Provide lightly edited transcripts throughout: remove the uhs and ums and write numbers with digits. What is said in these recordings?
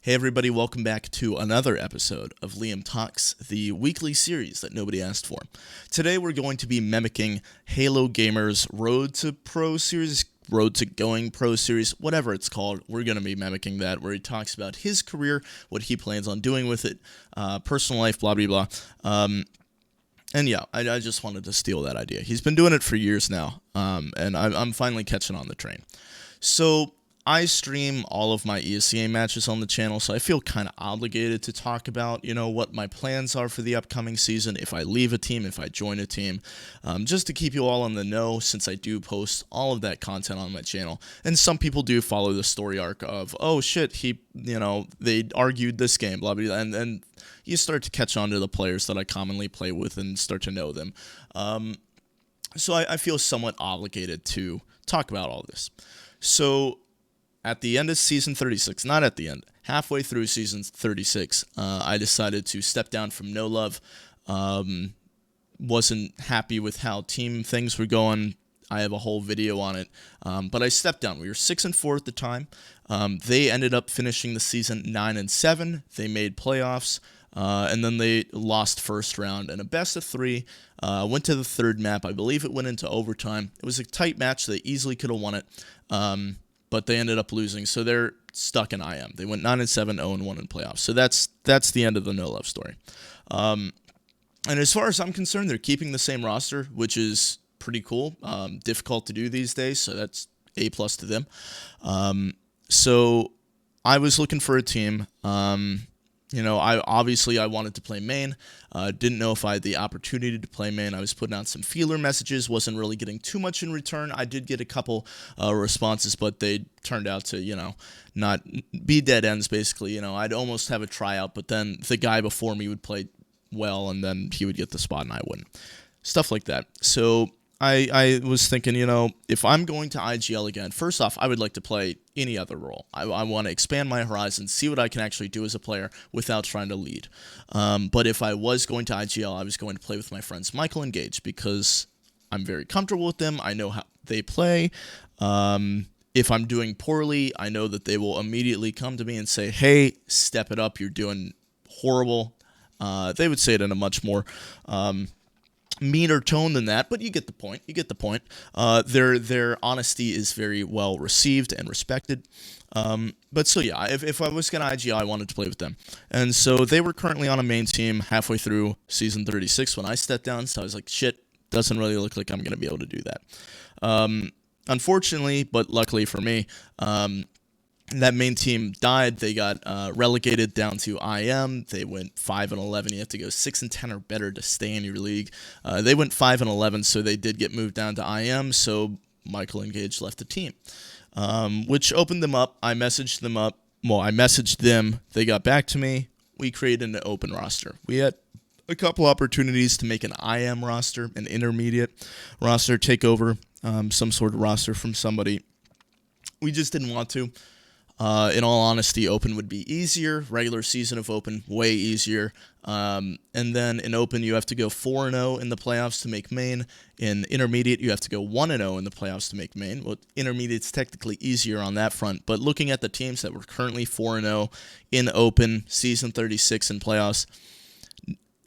Hey everybody, welcome back to another episode of Liam Talks, the weekly series that nobody asked for. Today we're going to be mimicking Halo Gamer's Road to Pro series, Road to Going Pro series, whatever it's called. We're going to be mimicking that, where he talks about his career, what he plans on doing with it, personal life, blah, blah, blah. And yeah, I just wanted to steal that idea. He's been doing it for years now, and I'm finally catching on the train. So I stream all of my ESCA matches on the channel, so I feel kind of obligated to talk about, what my plans are for the upcoming season, if I leave a team, if I join a team, just to keep you all in the know, since I do post all of that content on my channel. And some people do follow the story arc of, oh shit, they argued this game, blah, blah, blah, and you start to catch on to the players that I commonly play with and start to know them. So I feel somewhat obligated to talk about all this. So at the end of Season 36, not at the end, halfway through Season 36, I decided to step down from No Love. Wasn't happy with how team things were going. I have a whole video on it, but I stepped down. We were 6-4 at the time. They ended up finishing the season 9-7. They made playoffs, and then they lost first round in a best of 3. Went to the third map. I believe it went into overtime. It was a tight match. They easily could have won it. But they ended up losing, so they're stuck in IM. They went 9-7, 0-1 in playoffs. So that's the end of the No Love story. And as far as I'm concerned, they're keeping the same roster, which is pretty cool. Difficult to do these days, so that's A+ to them. So I was looking for a team. I wanted to play main. Didn't know if I had the opportunity to play main. I was putting out some feeler messages, wasn't really getting too much in return. I did get a couple responses, but they turned out to, not be dead ends, basically. I'd almost have a tryout, but then the guy before me would play well, and then he would get the spot and I wouldn't. Stuff like that. So I was thinking, if I'm going to IGL again, first off, I would like to play any other role. I want to expand my horizons, see what I can actually do as a player without trying to lead. But if I was going to IGL, I was going to play with my friends Michael and Gage, because I'm very comfortable with them. I know how they play. If I'm doing poorly, I know that they will immediately come to me and say, hey, step it up, you're doing horrible. They would say it in a much more meaner tone than that, but you get the point. Their honesty is very well received and respected. But so yeah, if I was gonna IGL, I wanted to play with them, and so they were currently on a main team halfway through Season 36 when I stepped down. So I was like, shit, doesn't really look like I'm gonna be able to do that. Unfortunately, but luckily for me, that main team died. They got relegated down to IM. They went 5-11. You have to go 6-10 or better to stay in your league. They went 5-11, so they did get moved down to IM. So Michael and Gage left the team, which opened them up. I messaged them up. Well, I messaged them. They got back to me. We created an open roster. We had a couple opportunities to make an IM roster, an intermediate roster, take over some sort of roster from somebody. We just didn't want to. In all honesty, Open would be easier. Regular season of Open, way easier. And then in Open, you have to go 4-0 in the playoffs to make main. In Intermediate, you have to go 1-0 in the playoffs to make main. Well, Intermediate's technically easier on that front, but looking at the teams that were currently 4-0 in Open, Season 36 in playoffs,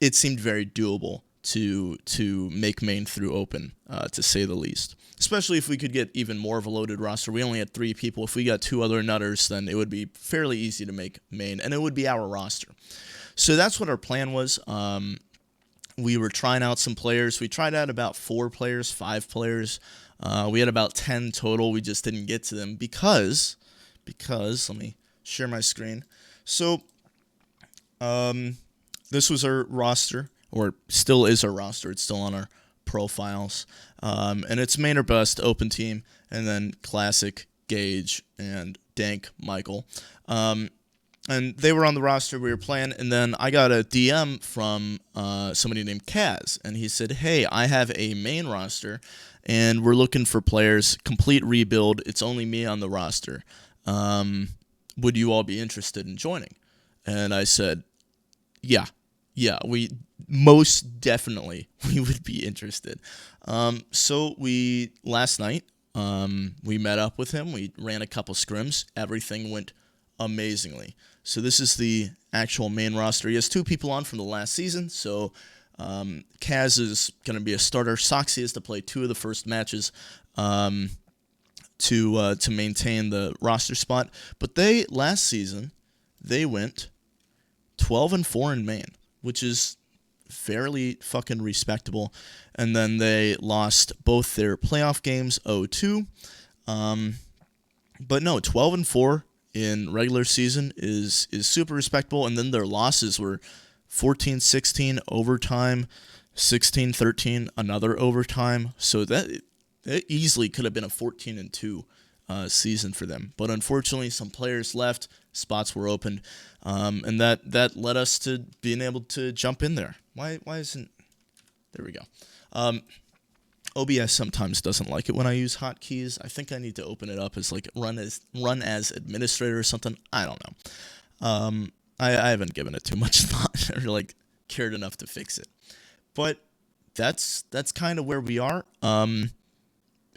it seemed very doable to make main through Open, to say the least. Especially if we could get even more of a loaded roster. We only had 3 people. If we got 2 other nutters, then it would be fairly easy to make main, and it would be our roster. So that's what our plan was. We were trying out some players. We tried out about 4 players, 5 players. We had about 10 total. We just didn't get to them because let me share my screen. So this was our roster, or still is our roster. It's still on our profiles, and it's main or bust, open team, and then classic, Gage, and Dank, Michael. And they were on the roster, we were playing, and then I got a DM from somebody named Kaz, and he said, hey, I have a main roster, and we're looking for players, complete rebuild, it's only me on the roster. Would you all be interested in joining? And I said, yeah, we most definitely we would be interested. So last night we met up with him. We ran a couple scrims. Everything went amazingly. So this is the actual main roster. He has 2 people on from the last season, so Kaz is going to be a starter. Soxy has to play 2 of the first matches to maintain the roster spot. But last season they went 12-4 in main, which is fairly fucking respectable. And then they lost both their playoff games 0-2. But no, 12-4 in regular season is super respectable. And then their losses were 14-16 overtime, 16-13 another overtime. So that it easily could have been a 14-2 season for them. But unfortunately, some players left, spots were opened, and that led us to being able to jump in there. Why isn't... There we go. OBS sometimes doesn't like it when I use hotkeys. I think I need to open it up as like run as administrator or something. I don't know. I haven't given it too much thought or like cared enough to fix it. But that's kind of where we are.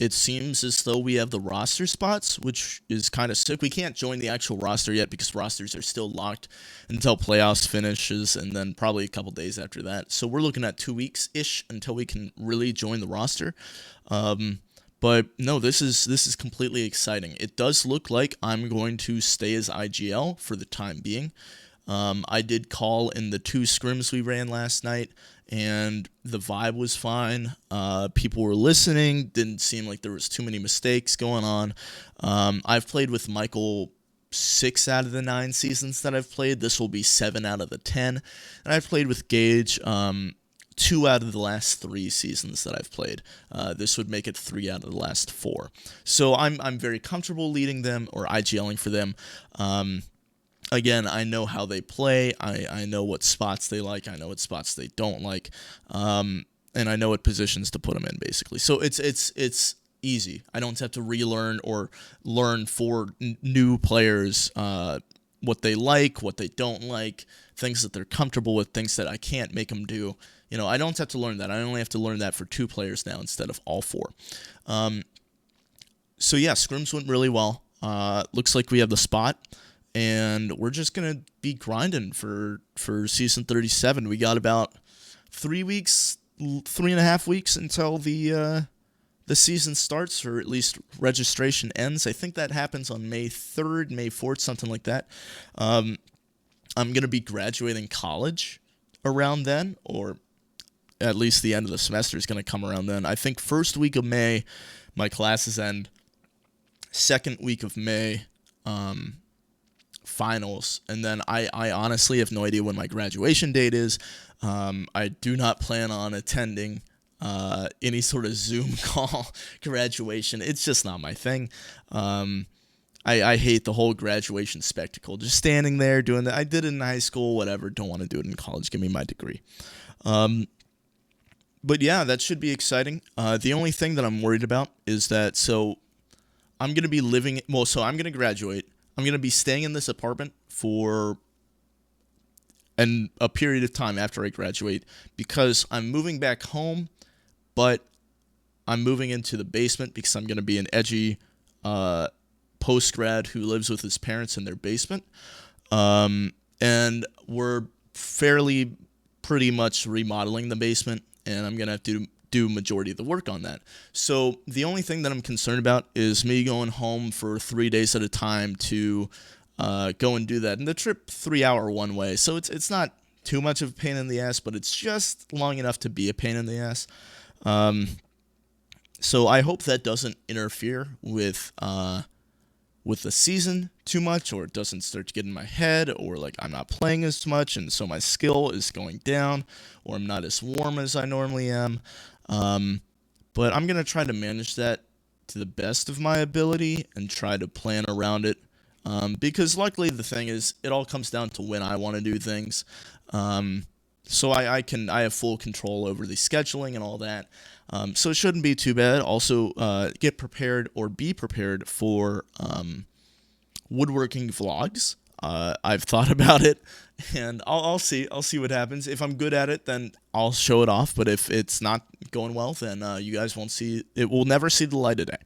It seems as though we have the roster spots, which is kind of sick. We can't join the actual roster yet because rosters are still locked until playoffs finishes, and then probably a couple days after that. So we're looking at 2 weeks-ish until we can really join the roster. But no, this is completely exciting. It does look like I'm going to stay as IGL for the time being. I did call in the 2 scrims we ran last night, and the vibe was fine. People were listening. Didn't seem like there was too many mistakes going on. I've played with Michael 6 out of the 9 seasons that I've played. This will be 7 out of the 10. And I've played with Gage 2 out of the last 3 seasons that I've played. This would make it 3 out of the last 4. So I'm very comfortable leading them or IGLing for them. Again, I know how they play. I know what spots they like. I know what spots they don't like, and I know what positions to put them in, basically. So it's easy. I don't have to relearn or learn for new players what they like, what they don't like, things that they're comfortable with, things that I can't make them do. I don't have to learn that. I only have to learn that for 2 players now instead of all 4. So yeah, scrims went really well. Looks like we have the spot. And we're just going to be grinding for Season 37. We got about 3.5 weeks until the season starts, or at least registration ends. I think that happens on May 3rd, May 4th, something like that. I'm going to be graduating college around then, or at least the end of the semester is going to come around then. I think first week of May, my classes end. Second week of May, finals, and then I honestly have no idea when my graduation date is. I do not plan on attending any sort of Zoom call graduation. It's just not my thing. I hate the whole graduation spectacle, just standing there doing that. I did it in high school, whatever. Don't want to do it in college. Give me my degree. But yeah, that should be exciting. The only thing that I'm worried about is that, so I'm going to be living, so I'm going to graduate. I'm going to be staying in this apartment for a period of time after I graduate because I'm moving back home, but I'm moving into the basement because I'm going to be an edgy post-grad who lives with his parents in their basement. And we're pretty much remodeling the basement, and I'm going to have to do majority of the work on that. So the only thing that I'm concerned about is me going home for 3 days at a time to go and do that. And the trip 3-hour one way, so it's not too much of a pain in the ass, but it's just long enough to be a pain in the ass. So I hope that doesn't interfere with the season too much, or it doesn't start to get in my head, or like I'm not playing as much and so my skill is going down, or I'm not as warm as I normally am. But I'm going to try to manage that to the best of my ability and try to plan around it. Because luckily the thing is, it all comes down to when I want to do things. So I have full control over the scheduling and all that. So it shouldn't be too bad. Also, get prepared or be prepared for woodworking vlogs. I've thought about it, and I'll see what happens. If I'm good at it, then I'll show it off. But if it's not going well, then you guys won't see it. Will never see the light of day.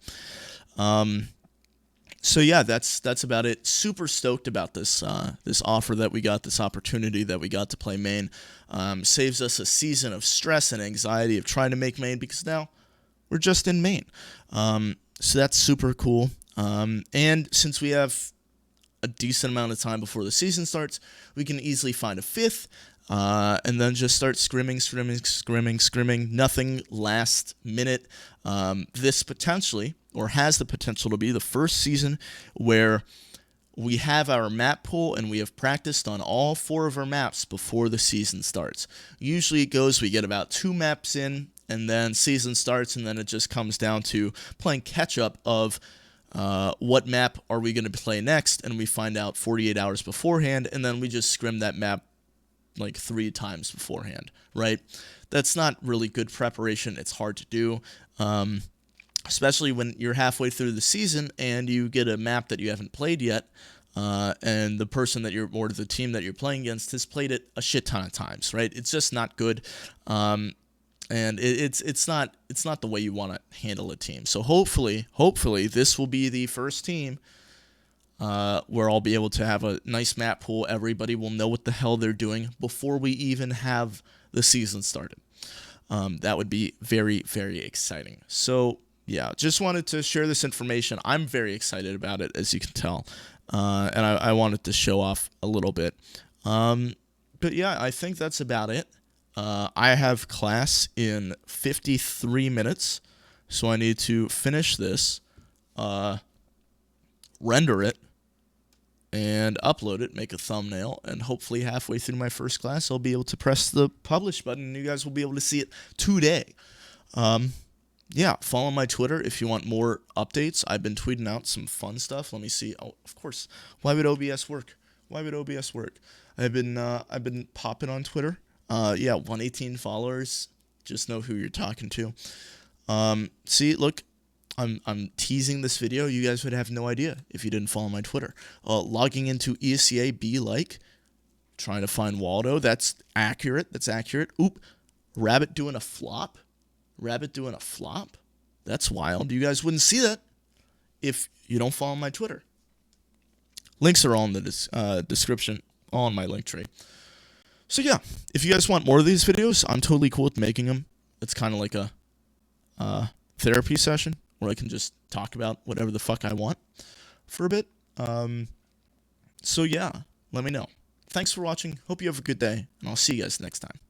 So yeah, that's about it. Super stoked about this offer that we got, this opportunity that we got to play main. Saves us a season of stress and anxiety of trying to make main because now we're just in main. So that's super cool. And since we have a decent amount of time before the season starts, we can easily find a fifth, and then just start scrimming. Nothing last minute. This potentially, or has the potential to be, the first season where we have our map pool and we have practiced on all 4 of our maps before the season starts. Usually it goes, we get about 2 maps in, and then season starts, and then it just comes down to playing catch up of what map are we going to play next, and we find out 48 hours beforehand, and then we just scrim that map like 3 times beforehand, right? That's not really good preparation. It's hard to do, especially when you're halfway through the season and you get a map that you haven't played yet, and the person that you're, or the team that you're playing against has played it a shit ton of times, right? It's just not good. And it's not the way you want to handle a team. So hopefully this will be the first team where I'll be able to have a nice map pool. Everybody will know what the hell they're doing before we even have the season started. That would be very, very exciting. So yeah, just wanted to share this information. I'm very excited about it, as you can tell, and I wanted to show off a little bit. But yeah, I think that's about it. I have class in 53 minutes, so I need to finish this, render it, and upload it, make a thumbnail, and hopefully halfway through my first class, I'll be able to press the publish button, and you guys will be able to see it today. Yeah, follow my Twitter if you want more updates. I've been tweeting out some fun stuff. Let me see. Oh, of course. Why would OBS work? I've been popping on Twitter. Yeah, 118 followers. Just know who you're talking to. See, look, I'm teasing this video. You guys would have no idea if you didn't follow my Twitter. Logging into ESCA, be like, trying to find Waldo. That's accurate. Oop, Rabbit doing a flop. That's wild. You guys wouldn't see that if you don't follow my Twitter. Links are all in the description, all in my link tree. So yeah, if you guys want more of these videos, I'm totally cool with making them. It's kind of like a therapy session where I can just talk about whatever the fuck I want for a bit. So yeah, let me know. Thanks for watching. Hope you have a good day, and I'll see you guys next time.